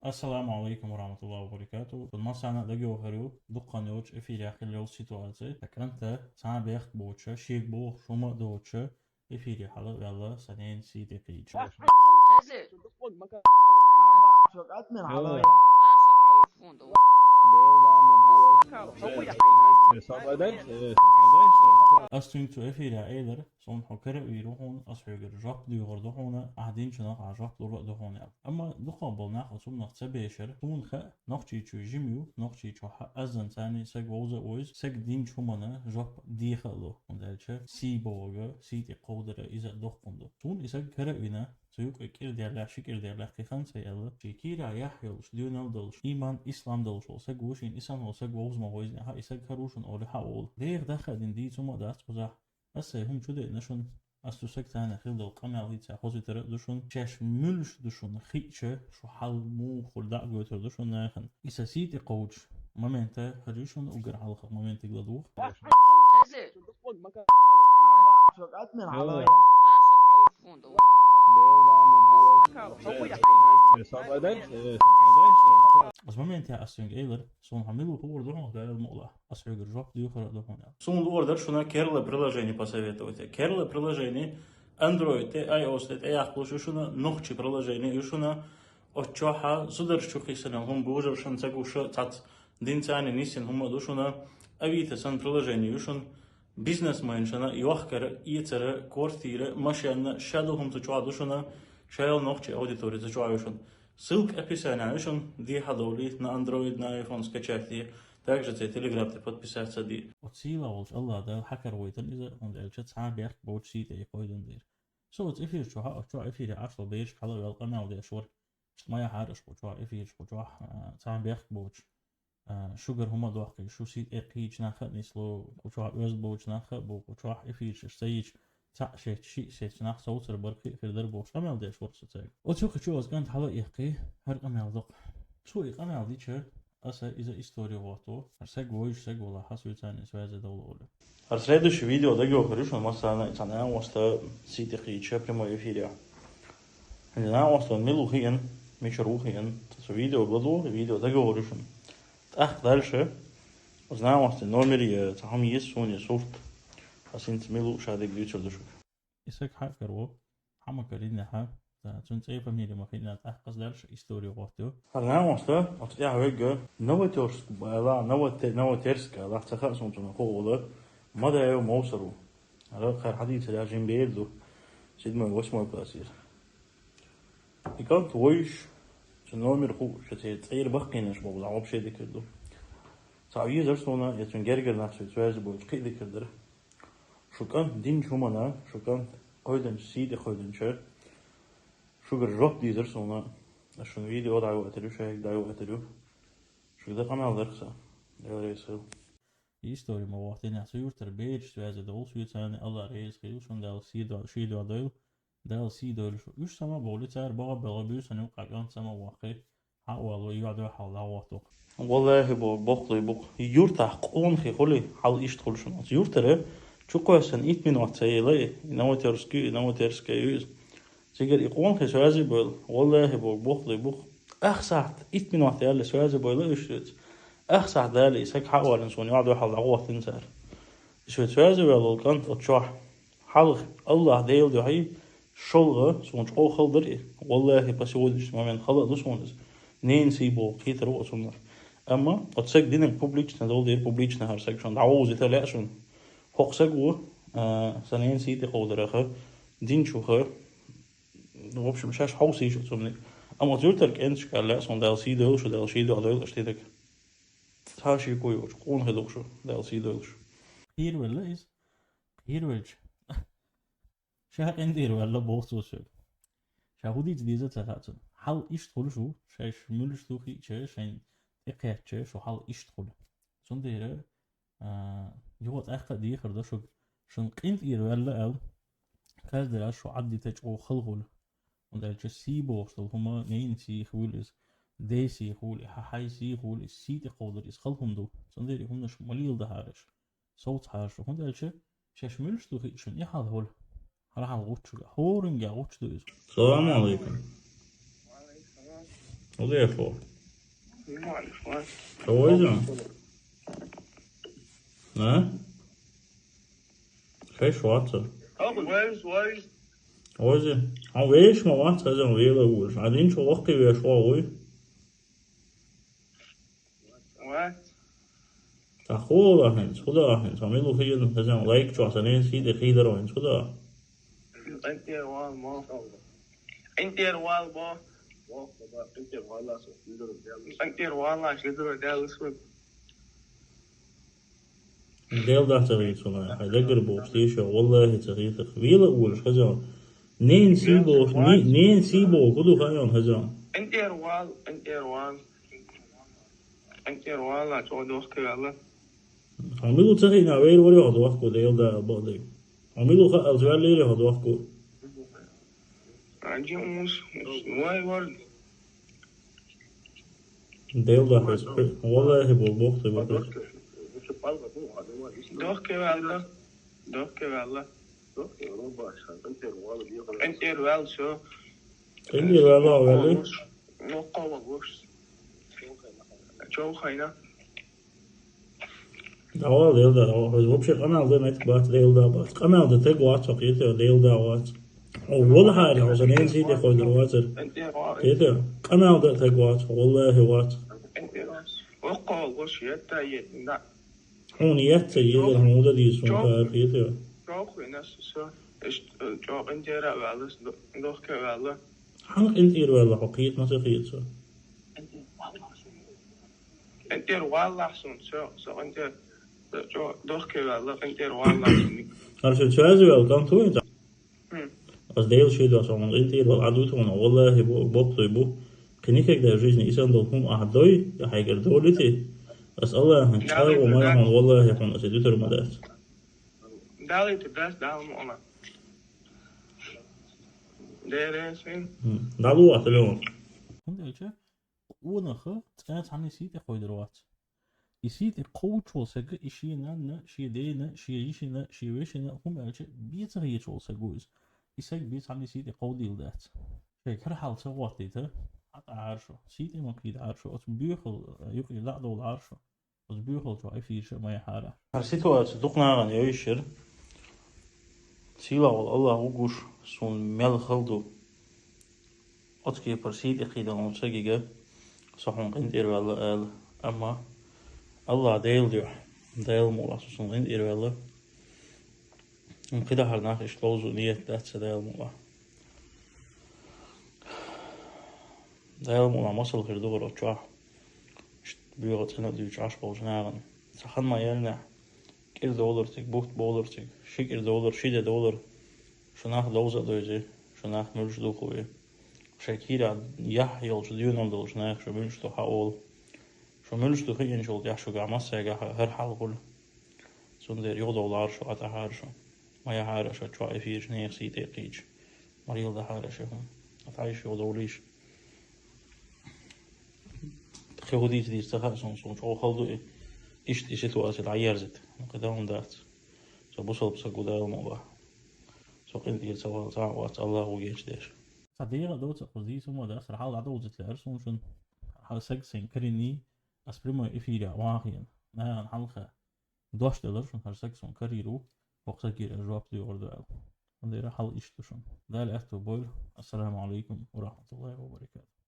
Assalamu alaikum warahmatullahi wabarakatuh. Masana da gyoharu dukkan yoch ifiri akhil yol situatsiya. Takranta sana becht bocha shik bo shuma docha ifiri halu yalla sanin sidi qij. غازي تدق مكان شقات من يلا على عاشت عيف فوند Astun to ifiri eiler son hokere uiruhun ashuger jop duurduhuna ahdin chunach a jop duurduhuna. Amma duqabal nach asum nach tsabesher tun kha noch chi chu jimyu noch chi chu azan tani sag woza ois sag din chumana jop dikhalo und elche si boga si ti qodere iza duqundu. Tun isag kere uina سوق كير دير لا شكر دير لا خيفان سيلا شكيرا يحيلش ديونال دلش إيمان إسلام دلش وسق وشين إسان وسق ووز ما ويزن ها إسق كروشن أول حاول دير دخل دين دي ثم داس قزح أسه هم شو ده نشون أستوسك تانا خيل دل قمع لي تأخذ ترى دشون شاش ملش دشون خيشة شو حال مو خلدا جوتر دشون ناخن إساسيتي قوج ممنته هريشون وجر حلقة ممنته قدوخ غازي تدق مكان شقات من يلا على عاشت عيف فوند بس ممنته أستونج إيلر صون حملو هو دهون ده الموضوع أسوق الجوب ديوخر دهون صون الأوردر شو كيرلا приложение посоветуйте كيرلا приложение Android iOS أي شو نخشي приложение شو أتشوحا صدر شو خيسنا هم بوجر شن تقول شو تات دين تاني نيسين هم دوشنا أبيت سن приложение يشون بيزنس مان شنا يوخكر يتر كورتير ماشينا شادو هم تجوا دوشنا شايل نخشي أوديتوري تجوا يشون ссылка описания يشون دي حضولي на Android на iPhone скачать دي также ты Telegram ты подписаться دي وتسيلا والش الله ده حكر ويتن إذا عند الشات ساعة بيحكي بوش سيت يقويدن دير سو إفير شو إفير عشرة بيش حلا يلقنا ودي أشور ما يحارش بوشوا إفير بوشوا ساعة بيحكي بوش شوگر هما دوخي شو سيت إقيج ناخد نسلو بوشوا أوز بوش ناخد بوشوا إفير شيء شيء شيء ناخ صوت بركي في در بوش أمل ديش ورس تاعي وتشوف شو أزكان حلا يحكي هر أمل دق شو أمل دي شر أسا إذا إستوري واتو هرسك ويش سك ولا حسوي تاني سوازة دولة أولى следующее видео да говоришь он масса цена моста сити хича прямой эфире не знаю моста милухин мишрухин это видео было видео да говоришь ах дальше знаю моста номер там есть соня софт асинт милу шадик дючер душу исак хакерво хама карина ха تونس أي فاميلي ما فينا تحقق دارش إستوري وقته. هلا موستا أطلع هيك نوتورس لا نوتيرسك لا تخلص من تنقول ماذا يوم موصلوا هذا خير حديث يا جيم بيردو سيد ما وش ما بصير. يكون تويش النومر خو شتيت غير بقيناش بقول عم بشيء ذيك كله. تعويض درسونا يتنجرجر نفسه تواز بقول كي ذيك كده. شو كان دين شو منا شو كان قيدن سيد قيدن شر. شو بالرب دي درسونا عشان فيديو دعوة أتلو شيء دعوة أتلو شو ده قناة درسة ده رئيسه История мовахтения сюртер бейдж связи дол сюртер الله رئيس خيل شون دال سيدو شيدو دال دال سيدو يش سما بولي تار بقى بلابيو سنو قاقان سما واقع حاول يقعد حول وقته والله بقلي بق يورتح قون خي خلي حال يشتغل شنو يورتر شو قوسن إيت من وقت يلاقي نوترسكي يوز تيجي يقون في سوازي بول والله بقلي بق أخسعت إيت من وقت يلا سوازي بول يشتغل أخسع دالي سك حاول إنسان يقعد يحل عقوة تنسر شو تفازي ولا الكنت أتشوح حلق الله ديل ده هي شلغة سون شو خلدري والله بس يودش ما من خلق دوسونز نين سيبو كيت رو أسمر أما أتسك دين البوبليش ندول دير بوبليش نهار سكشن دعوز يتلاقشون حق سكوا سنين سيتي خودرخه دين شوخه وبش مشاش حوسي شو تسمني أما تقولك إنش كلا سون دال سيدو شو دال شيدو على أشتيتك تاشي كويوش قون هدوشو دال سيدوش هير ولا إيش هير ويش شاق إندير ولا بوستوش شاهودي جديدة تلاتون حال إشتغل شو شاش ملش توخي شاين إقيات شو حال إشتغل سون ديرة يوات أخا دي خردا شو شن قينت إير ولا أو كاز ديرا شو عدي تجو خلغول وندال جسي بوستل هما نين سي خويلز ديسي خولي حايسي خولي سيتي قودر إس خلهم دو سندري هم نش مليل ده هارش صوت هارش هم دالش شاش ملش دو خيشن يحال هول هلا هال غوتش هورنجا غوتش دو إس السلام عليكم Wat is er voor? Mooi, mooi. Zo is het. Nee? Geen zwarte. Oh, wees. Hoe is het? Al wees maar wat, dat is een hele oer. Hij dient zo ook weer voor hoor. Wat? Dat goed is, goed is. Van middel hier, dat is een lijktje, en eens ziet de gieder erin, goed is. Inteer wal, bo. Inteer wal, als je er daar is. Een deel dat er iets van, hij lekker boven stiesje, wallah, het is richtig. Wiele oer, gezond. Nee, Sibo, goed ga je aan, gezond. Inteer wal, laat je door kwijlen. Van middel zeg ik nou weer, wat je gaat wachten, deel dat, wat ik. Van middel gaat als wel leren, gaat wachten. Je moest mooi worden. Deel dat is, wallah, je moet bochten, wat is. Door kwijlen. Inteer wel zo. Ik denk wel, wel, hè. Nog komen worst. Zo ga je nou. Ja, deel dat, dus op zich kan dat met wat deel dat, wat kan dat te wat, zo je deel dat wat. Oh, wallah, je als een eens ziet, je gooit er water. Inteer wal. Je kan dat te wat, wallah, wat. Ook al was je dat je na. Gewoon niet, je gewoon dat is van daar, je. Zo goed is zo. Is job inteer wel is nog kwijlen. Hang in hier wel, hockey, maar zeg je zo. Inteer wal lassen zo inteer. Zo door kwijlen. Inteer wal lassen. Als je het zo wel kan doen, als deeltje dat zo'n inteer wel aan doet, gewoon wallah, je bokt, je boekt. Kan ik daar жизни is aan dat hoe aan doe, ja hij gaat door dit. Als Allah een trouw om mij van wallah, je van als je doet er maar dat. Daar is de best daar om. Daar is een. Dat doe wat doen. weet je, onige, het aan je ziet, ik gooi er wat. Je ziet, ik coach wel zeggen, ik zie je zie je zie je wist je, hoe weet je, beter hier wel zeggen is. Ik zeg, beter aan je ziet, ik gooi deel dat. Kijk, herhaalt zo wat dit, hè. Het aarsje, ziet iemand die het aarsje, als een buurgel, je laat door het aarsje. Als buurgel, zo even hier, maar je haren. Maar situatie toch naar een juistje. Sila wal Allah ugus zo'n melgeldo. Als je per se ik dan ontzeggen, zo gewoon in er wel amma Allah deel mola zo'n in er wel. En kida harna is lozo niet dat ze deel mola. Deel mola masal gerdoor of tja. Buurt zijn natuurlijk aspoos naren. Ze gaan maar jelna. $1, bocht $, شيك $, شيدة $, شناخ دوزة دوزة شناخ ملش دو خوي شاكيرا يح يل شديون دول شناخ شو ملش دو حاول شو ملش دو خيين شو يح شو قامس ساقا هر حال كل سندر $1 شو أتحار شو ما يحار شو تشوي فيه شناخ سيتي قيج مريل ده حار شو هم أتعيش $1 خودي تدي استخاء سون شو خلدو إيش situatie العيار زت قدام دات zo bosel op goedel maar zo in die zo wat Allah hoe je het صديقة دوت قصدي ثم ده صراحة لا دوت تلاقي سون حاسك سين كريني أسبريمو إفيريا واقعيا نها حلقة دوش دلر شون حاسك سون كريرو وقت كير الجواب دي أردو عندي حل إيش تشون ده الأهتو بول السلام عليكم ورحمة الله وبركاته.